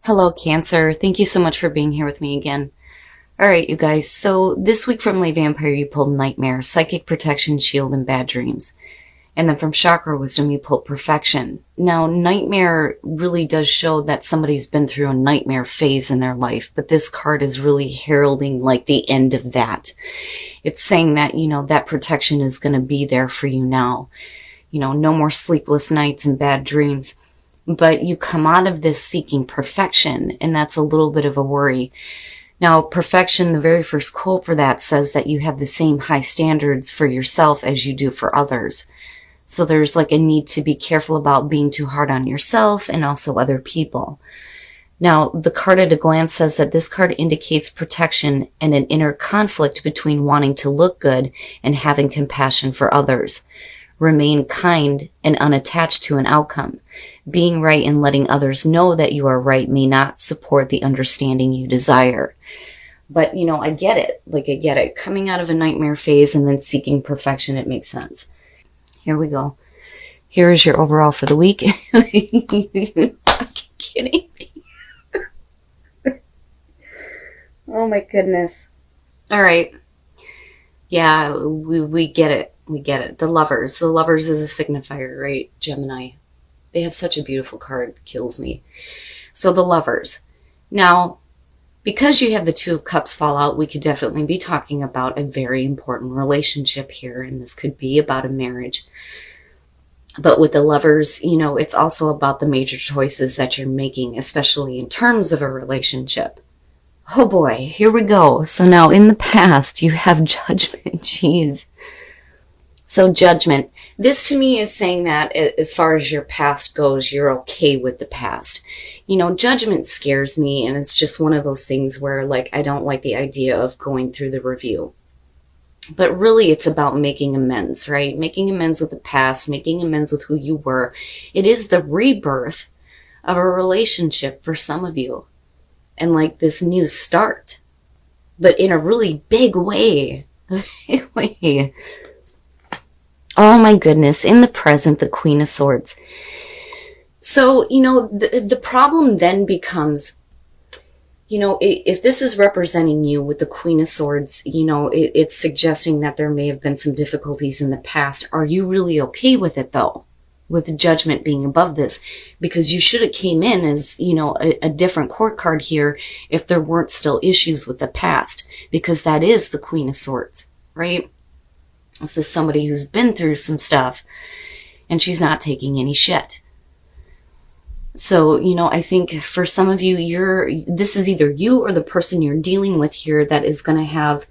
Hello, Cancer. Thank you so much for being here with me again. All right, you guys. So this week from Lay Vampire, you pulled Nightmare, Psychic Protection, Shield, and Bad Dreams. And then from Chakra Wisdom, you pulled Perfection. Now, Nightmare really does show that somebody's been through a nightmare phase in their life, but this card is really heralding like the end of that. It's saying that, that protection is going to be there for you now. No more sleepless nights and bad dreams. But you come out of this seeking perfection, and that's a little bit of a worry. Now, perfection, the very first quote for that says that you have the same high standards for yourself as you do for others. So there's like a need to be careful about being too hard on yourself and also other people. Now, the card at a glance says that this card indicates protection and an inner conflict between wanting to look good and having compassion for others. Remain kind and unattached to an outcome. Being right and letting others know that you are right may not support the understanding you desire. But, I get it. I get it. Coming out of a nightmare phase and then seeking perfection, it makes sense. Here we go. Here is your overall for the week. Are you kidding me? Oh my goodness. All right. Yeah, we get it. We get it. The Lovers. The Lovers is a signifier, right? Gemini. They have such a beautiful card. Kills me. So the Lovers. Now, because you have the Two of Cups fall out, we could definitely be talking about a very important relationship here. And this could be about a marriage. But with the Lovers, it's also about the major choices that you're making, especially in terms of a relationship. Oh boy, here we go. So now in the past, you have Judgment. Jeez. So Judgment. This to me is saying that as far as your past goes, you're okay with the past. Judgment scares me, and it's just one of those things where, I don't like the idea of going through the review. But really, it's about making amends, right? Making amends with the past, making amends with who you were. It is the rebirth of a relationship for some of you. And this new start. But in a really big way. Oh my goodness, in the present, the Queen of Swords. So, the problem then becomes, if this is representing you with the Queen of Swords, it's suggesting that there may have been some difficulties in the past. Are you really okay with it though? With Judgment being above this? Because you should have came in as, a different court card here if there weren't still issues with the past. Because that is the Queen of Swords, right? This is somebody who's been through some stuff, and she's not taking any shit. So, I think for some of you, this is either you or the person you're dealing with here that is going to have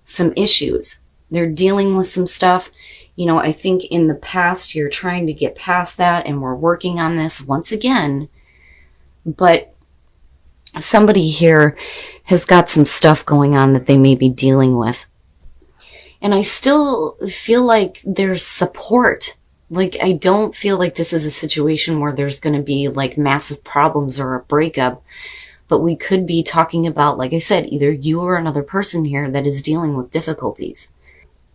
some issues. They're dealing with some stuff. I think in the past, you're trying to get past that, and we're working on this once again. But somebody here has got some stuff going on that they may be dealing with. And I still feel like there's support. I don't feel like this is a situation where there's going to be massive problems or a breakup. But we could be talking about, like I said, either you or another person here that is dealing with difficulties.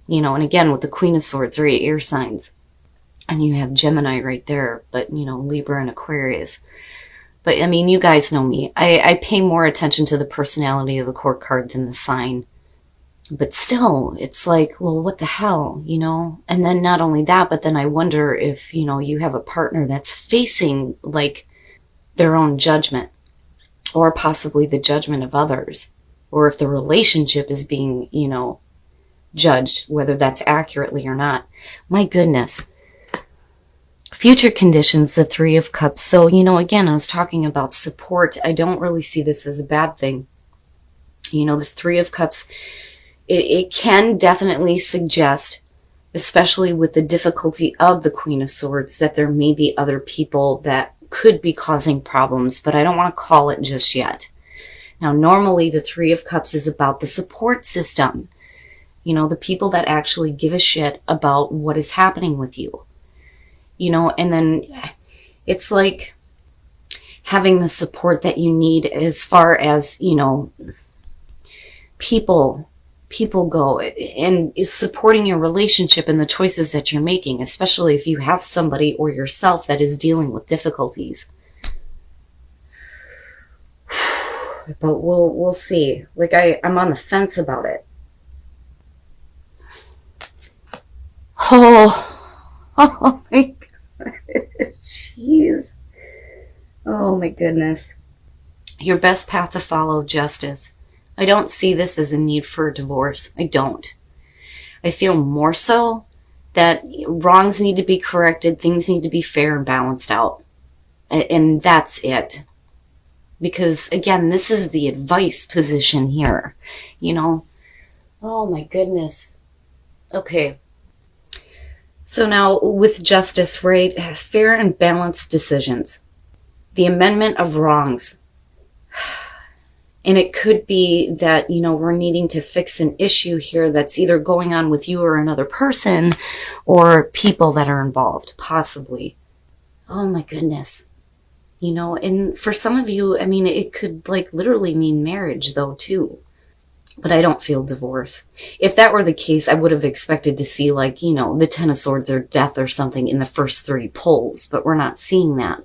And again, with the Queen of Swords, right, air signs. And you have Gemini right there, but, Libra and Aquarius. But, you guys know me. I pay more attention to the personality of the court card than the sign. But still, it's well, what the hell, And then not only that, but then I wonder if, you have a partner that's facing, their own judgment. Or possibly the judgment of others. Or if the relationship is being, judged, whether that's accurately or not. My goodness. Future conditions, the Three of Cups. So, again, I was talking about support. I don't really see this as a bad thing. The Three of Cups, it can definitely suggest, especially with the difficulty of the Queen of Swords, that there may be other people that could be causing problems, but I don't want to call it just yet. Now, normally the Three of Cups is about the support system. The people that actually give a shit about what is happening with you. And then it's like having the support that you need as far as, people go, and supporting your relationship and the choices that you're making, especially if you have somebody or yourself that is dealing with difficulties. But we'll see. Like I'm on the fence about it. Oh my God. Jeez. Oh my goodness. Your best path to follow, justice. I don't see this as a need for a divorce. I don't. I feel more so that wrongs need to be corrected, things need to be fair and balanced out. And that's it. Because again, this is the advice position here, you know? Oh my goodness. Okay. So now with justice, right? Fair and balanced decisions. The amendment of wrongs. And it could be that, we're needing to fix an issue here that's either going on with you or another person or people that are involved, possibly. Oh my goodness. And for some of you, it could literally mean marriage though too. But I don't feel divorce. If that were the case, I would have expected to see the Ten of Swords or death or something in the first 3 pulls, but we're not seeing that.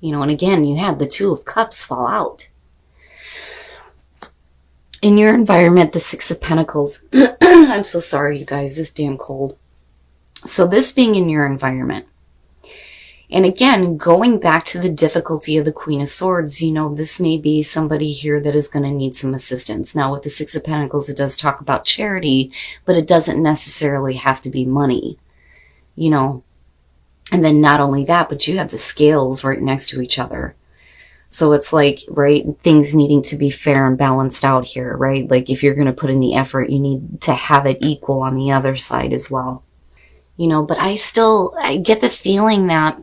And again, you had the Two of Cups fall out. In your environment, the Six of Pentacles. I'm so sorry, you guys. This damn cold. So this being in your environment. And again, going back to the difficulty of the Queen of Swords, this may be somebody here that is going to need some assistance. Now, with the Six of Pentacles, it does talk about charity, but it doesn't necessarily have to be money, And then not only that, but you have the scales right next to each other. So it's right, things needing to be fair and balanced out here, right? If you're going to put in the effort, you need to have it equal on the other side as well. But I get the feeling that,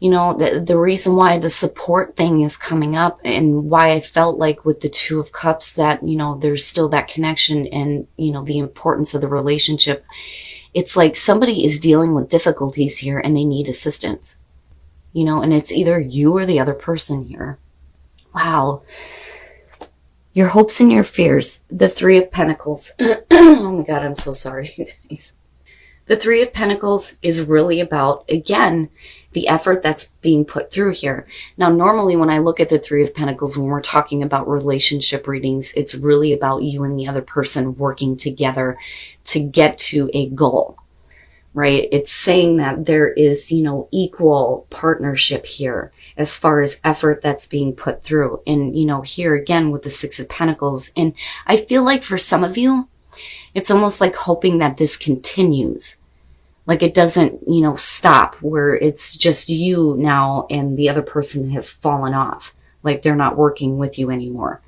the reason why the support thing is coming up and why I felt like with the Two of Cups that, there's still that connection and, the importance of the relationship. It's like somebody is dealing with difficulties here and they need assistance. And it's either you or the other person here. Wow. Your hopes and your fears. The Three of Pentacles. Oh my God, I'm so sorry, you guys. The Three of Pentacles is really about, again, the effort that's being put through here. Now, normally when I look at the Three of Pentacles, when we're talking about relationship readings, it's really about you and the other person working together to get to a goal. Right? It's saying that there is, equal partnership here as far as effort that's being put through. And, here again with the Six of Pentacles. And I feel like for some of you, it's almost like hoping that this continues. Like it doesn't, stop where it's just you now and the other person has fallen off. Like they're not working with you anymore.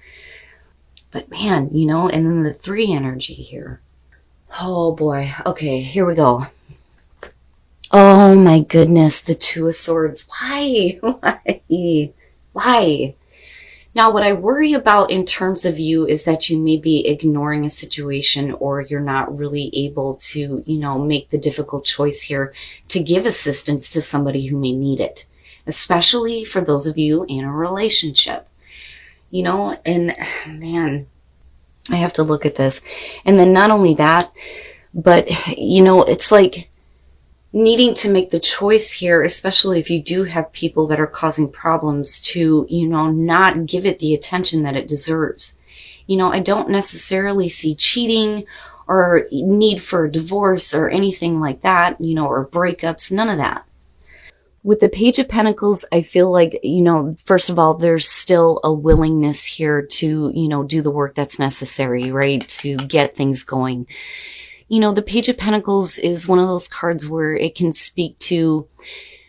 But man, and then the 3 energy here. Oh boy. Okay, here we go. Oh my goodness, the Two of Swords. Why? Why? Now, what I worry about in terms of you is that you may be ignoring a situation or you're not really able to, make the difficult choice here to give assistance to somebody who may need it, especially for those of you in a relationship, and man, I have to look at this. And then not only that, but, it's like, needing to make the choice here, especially if you do have people that are causing problems to, not give it the attention that it deserves. I don't necessarily see cheating or need for a divorce or anything like that, or breakups, none of that. With the Page of Pentacles, I feel like, first of all, there's still a willingness here to, do the work that's necessary, right? To get things going. The Page of Pentacles is one of those cards where it can speak to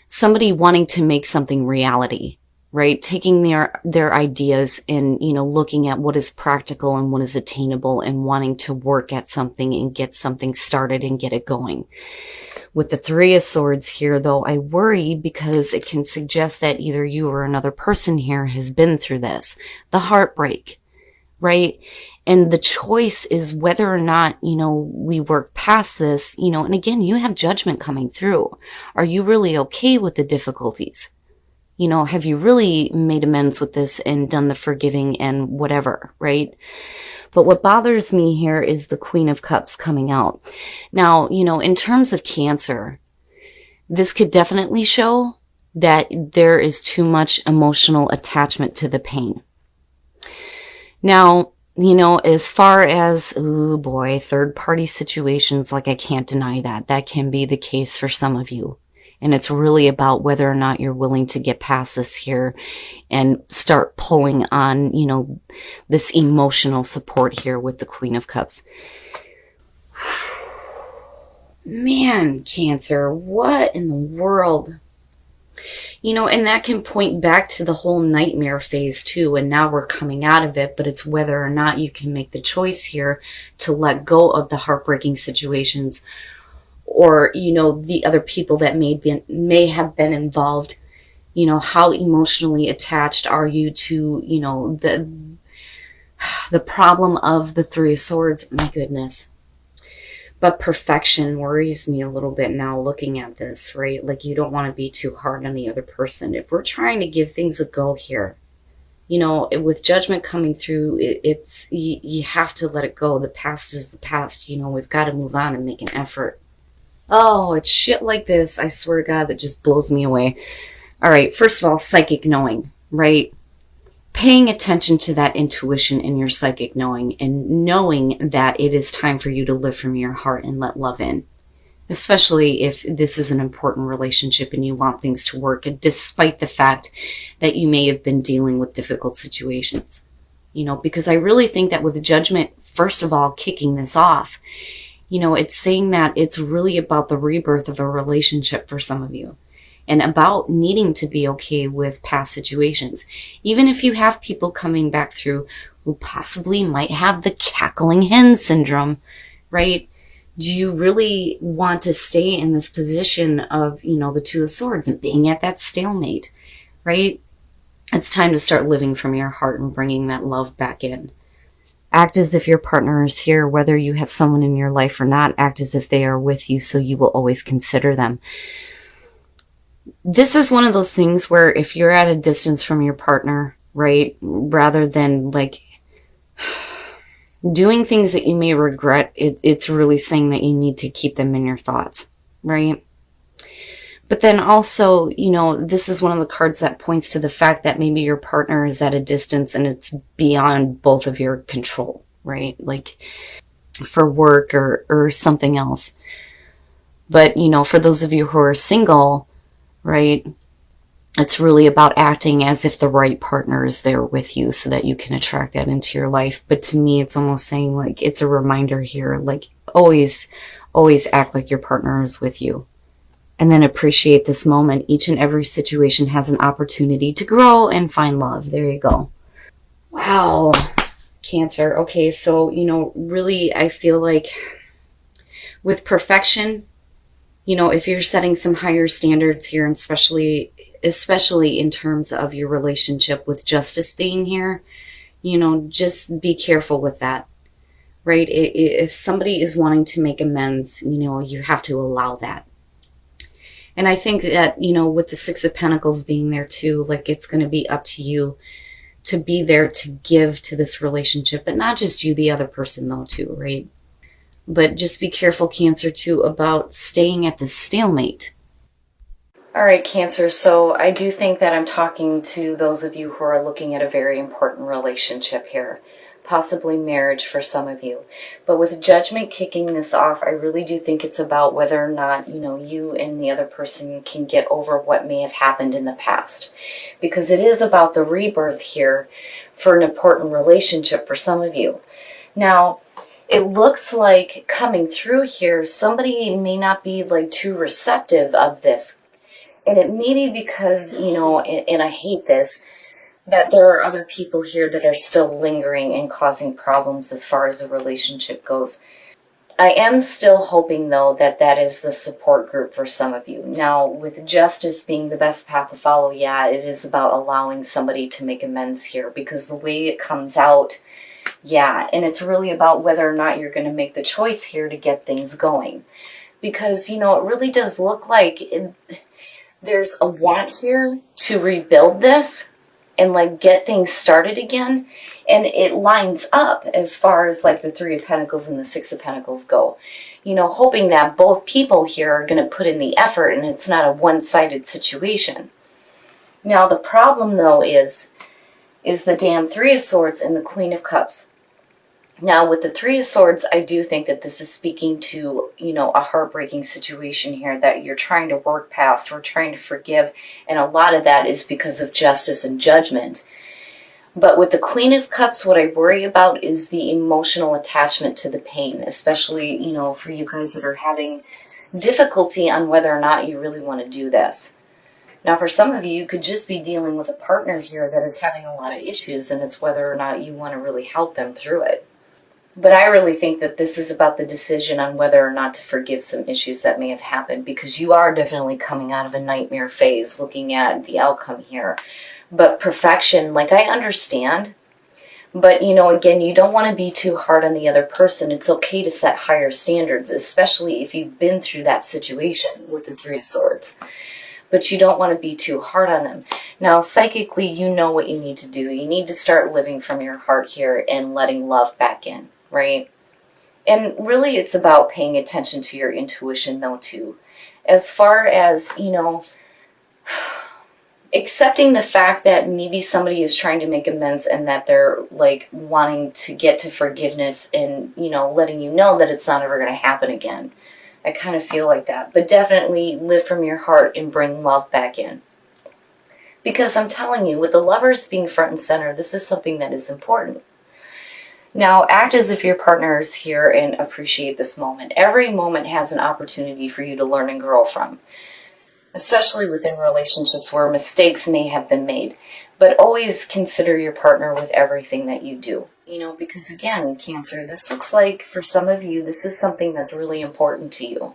somebody wanting to make something reality, right? Taking their ideas and, looking at what is practical and what is attainable and wanting to work at something and get something started and get it going. With the Three of Swords here, though, I worry because it can suggest that either you or another person here has been through this, the heartbreak, right? And the choice is whether or not, we work past this, and again, you have judgment coming through. Are you really okay with the difficulties? Have you really made amends with this and done the forgiving and whatever, right? But what bothers me here is the Queen of Cups coming out. Now, in terms of Cancer, this could definitely show that there is too much emotional attachment to the pain. Now, you know, as far as, oh boy, third party situations, like I can't deny that. That can be the case for some of you. And it's really about whether or not you're willing to get past this here and start pulling on, you know, this emotional support here with the Queen of Cups. Man, Cancer, what in the world? You know, and that can point back to the whole nightmare phase too, and now we're coming out of it, but it's whether or not you can make the choice here to let go of the heartbreaking situations, or, you know, the other people that may have been involved. You know, how emotionally attached are you to, you know, the problem of the Three of Swords? My goodness. But perfection worries me a little bit now looking at this, right? Like, you don't want to be too hard on the other person. If we're trying to give things a go here, you know, with judgment coming through, you have to let it go. The past is the past. You know, we've got to move on and make an effort. Oh, it's shit like this, I swear to God, that just blows me away. All right, first of all, psychic knowing, right? Paying attention to that intuition in your psychic knowing, and knowing that it is time for you to live from your heart and let love in. Especially if this is an important relationship and you want things to work, despite the fact that you may have been dealing with difficult situations. You know, because I really think that with judgment, first of all, kicking this off, you know, it's saying that it's really about the rebirth of a relationship for some of you, and about needing to be okay with past situations. Even if you have people coming back through who possibly might have the cackling hen syndrome, right? Do you really want to stay in this position of, you know, the Two of Swords and being at that stalemate, right? It's time to start living from your heart and bringing that love back in. Act as if your partner is here, whether you have someone in your life or not. Act as if they are with you, so you will always consider them. This is one of those things where if you're at a distance from your partner, right, rather than like doing things that you may regret, it's really saying that you need to keep them in your thoughts, right? But then also, you know, this is one of the cards that points to the fact that maybe your partner is at a distance and it's beyond both of your control, right? Like for work or something else. But, you know, for those of you who are single, right, it's really about acting as if the right partner is there with you so that you can attract that into your life. But to me, it's almost saying like, it's a reminder here, like always act like your partner is with you. And then appreciate this moment. Each and every situation has an opportunity to grow and find love. There you go. Wow. Cancer. Okay, so, you know, really, I feel like with perfection, you know, if you're setting some higher standards here, and especially in terms of your relationship with justice being here, you know, just be careful with that, right? If somebody is wanting to make amends, you know, you have to allow that. And I think that, you know, with the Six of Pentacles being there too, like it's going to be up to you to be there to give to this relationship, but not just you, the other person though too, right? But just be careful, Cancer, too, about staying at the stalemate. All right, Cancer, so I do think that I'm talking to those of you who are looking at a very important relationship here. Possibly marriage for some of you. But with judgment kicking this off, I really do think it's about whether or not, you know, you and the other person can get over what may have happened in the past. Because it is about the rebirth here for an important relationship for some of you. Now, it looks like coming through here, somebody may not be like too receptive of this. And it may be because, you know, and I hate this, that there are other people here that are still lingering and causing problems as far as the relationship goes. I am still hoping, though, that that is the support group for some of you. Now, with justice being the best path to follow, yeah, it is about allowing somebody to make amends here, because the way it comes out, yeah, and it's really about whether or not you're going to make the choice here to get things going. Because, you know, it really does look like there's a want here to rebuild this and like get things started again. And it lines up as far as like the Three of Pentacles and the Six of Pentacles go. You know, hoping that both people here are going to put in the effort and it's not a one-sided situation. Now, the problem though is, is the damn Three of Swords and the Queen of Cups. Now, with the Three of Swords, I do think that this is speaking to, a heartbreaking situation here that you're trying to work past or trying to forgive, and a lot of that is because of justice and judgment. But with the Queen of Cups, what I worry about is the emotional attachment to the pain, especially, for you guys that are having difficulty on whether or not you really want to do this. Now, for some of you, you could just be dealing with a partner here that is having a lot of issues, and it's whether or not you want to really help them through it. But I really think that this is about the decision on whether or not to forgive some issues that may have happened, because you are definitely coming out of a nightmare phase looking at the outcome here. But perfection, like, I understand. But, again, you don't want to be too hard on the other person. It's okay to set higher standards, especially if you've been through that situation with the Three of Swords. But you don't want to be too hard on them. Now, psychically, you know what you need to do. You need to start living from your heart here and letting love back in, right? And really, it's about paying attention to your intuition, though, too. As far as, accepting the fact that maybe somebody is trying to make amends and that they're, like, wanting to get to forgiveness and, letting you know that it's not ever going to happen again. I kind of feel like that. But definitely live from your heart and bring love back in. Because I'm telling you, with the Lovers being front and center, this is something that is important. Now, act as if your partner is here and appreciate this moment. Every moment has an opportunity for you to learn and grow from, especially within relationships where mistakes may have been made. But always consider your partner with everything that you do. Because again, Cancer, this looks like for some of you, this is something that's really important to you.